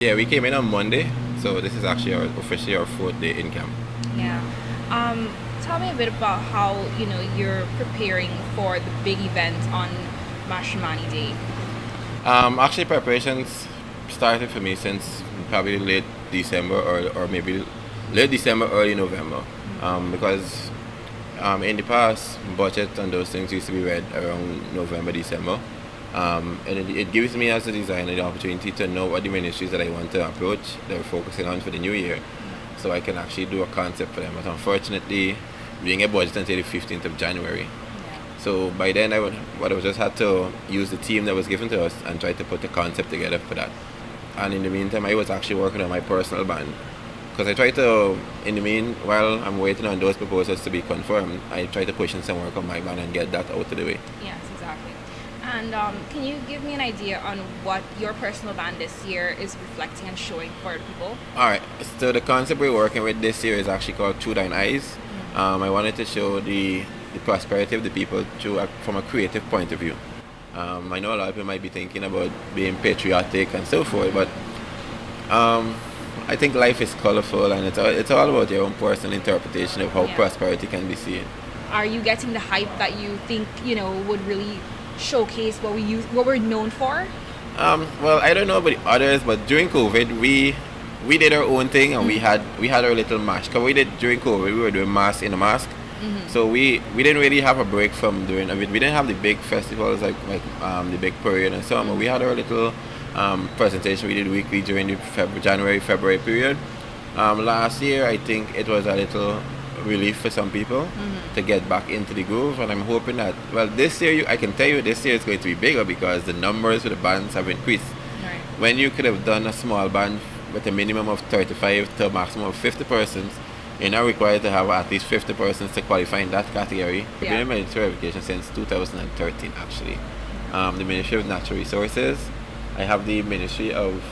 Yeah, we came in on Monday, so this is actually officially our fourth day in camp. Yeah. Tell me a bit about how you're preparing for the big event on Mashramani Day. Actually, preparations started for me since probably late December or maybe late December, early November. Because in the past, budget and those things used to be read around November, December. And it gives me as a designer the opportunity to know what the ministries that I want to approach, that we're focusing on for the new year, so I can actually do a concept for them. But unfortunately, being a budget until the 15th of January. So by then, I just had to use the team that was given to us and try to put the concept together for that. And in the meantime, I was actually working on my personal band. Because I try to, while I'm waiting on those proposals to be confirmed, I try to push in some work on my band and get that out of the way. Yes, exactly. And can you give me an idea on what your personal band this year is reflecting and showing for people? Alright, so the concept we're working with this year is actually called Through Thine Eyes. I wanted to show the prosperity of the people from a creative point of view. I know a lot of people might be thinking about being patriotic and so forth, but I think life is colorful, and it's all about your own personal interpretation of how prosperity can be seen. Are you getting the hype that you think would really showcase what we're known for? Well, I don't know about the others, but during COVID, we did our own thing, and we had our little mash. Cause we did during COVID, we were doing mask in a mask. So we didn't really have a break from doing. I mean, we didn't have the big festivals like the big parade and so on. But we had our little presentation we did weekly during the January-February period. Last year, I think it was a little relief for some people to get back into the groove, and I'm hoping that this year I can tell you this year is going to be bigger because the numbers for the bands have increased. Right. When you could have done a small band with a minimum of 35 to a maximum of 50 persons, you're now required to have at least 50 persons to qualify in that category. I've been in military verification since 2013 actually. The Ministry of Natural Resources, I have the Ministry of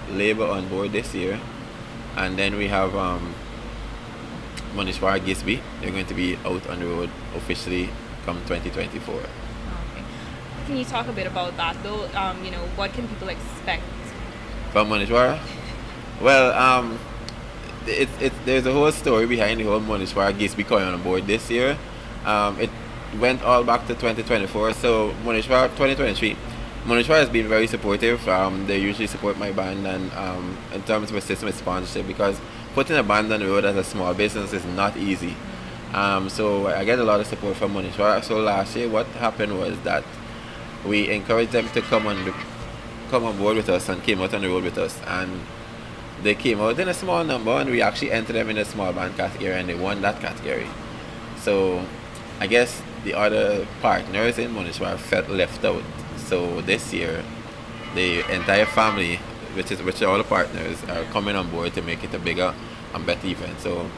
Labour on board this year, and then we have Muneshwers and GYSBI. They're going to be out on the road officially come 2024. Okay. Can you talk a bit about that though? What can people expect from Muneshwers? Well, there's a whole story behind the whole Muneshwers and GYSBI coming on board this year. It went all back to 2024. So Muneshwers 2023. Muneshwers has been very supportive. They usually support my band, and in terms of a system of sponsorship, because putting a band on the road as a small business is not easy. So I get a lot of support from Muneshwers. So last year, what happened was that we encouraged them to come on board with us and came out on the road with us, and they came out in a small number, and we actually entered them in a small band category, and they won that category. So I guess the other partners in Muneshwers felt left out. So this year, the entire family, which are all the partners, are coming on board to make it a bigger and better event. So